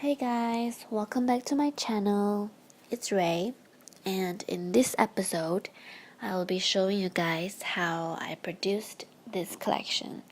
Hey guys, welcome back to my channel. It's Ray, and in this episode, I will be showing you guys how I produced this collection.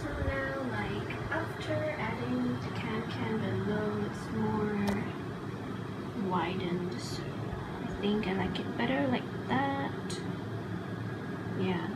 So now, after adding the can below, it's more widened. So I think I like it better like that. Yeah.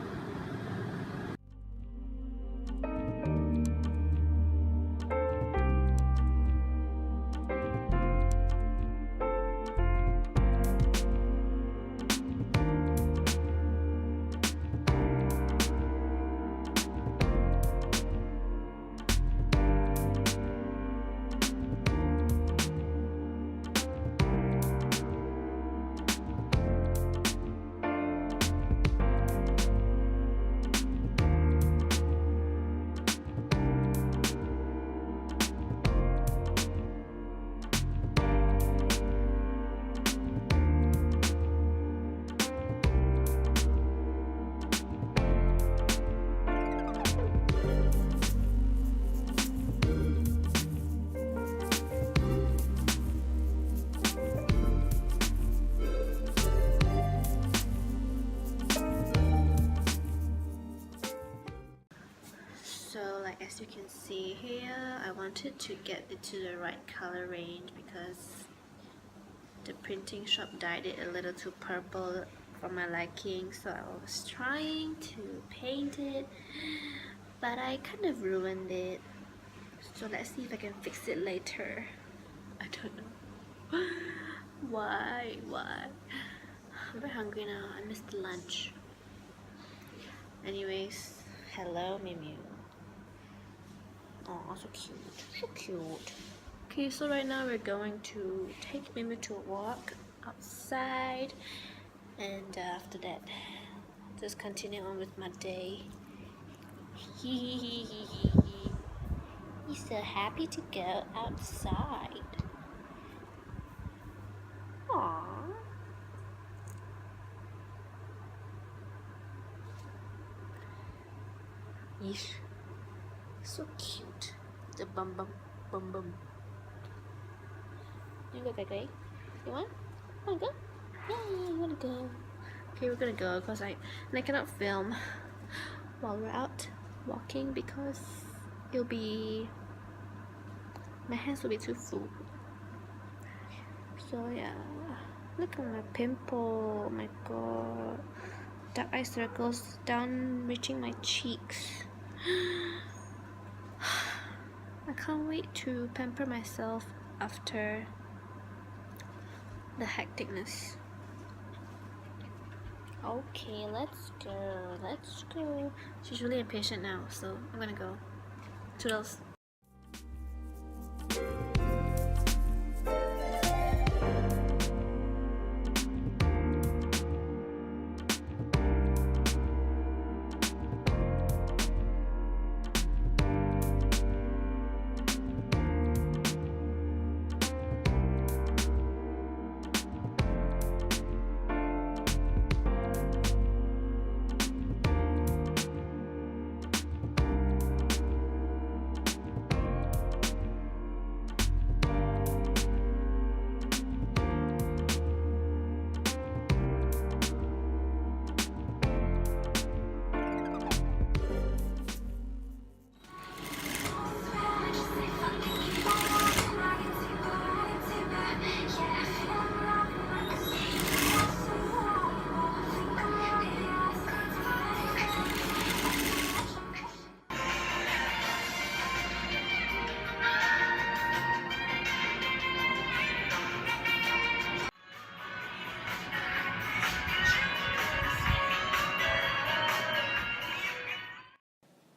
So as you can see here, I wanted to get it to the right color range because the printing shop dyed it a little too purple for my liking, so I was trying to paint it, but I kind of ruined it. So let's see if I can fix it later. I don't know. Why? I'm very hungry now. I missed lunch. Anyways, hello Mew Mew. Oh, so cute. Okay, so right now we're going to take Mimi to a walk outside, and after that, just continue on with my day. He's so happy to go outside. Aww. Yeesh. So cute. The bum. You go, Gray? You want? Wanna go? Yeah, you wanna go. Okay, we're gonna go because I cannot film while we're out walking because my hands will be too full. So yeah, look at my pimple. Oh my god, dark eye circles down reaching my cheeks. I can't wait to pamper myself after the hecticness. Okay, let's go. Let's go. She's really impatient now, so I'm gonna go. Toodles.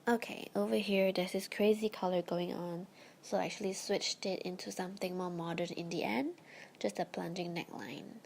Okay, over here there's this crazy color going on, so I actually switched it into something more modern in the end, just a plunging neckline.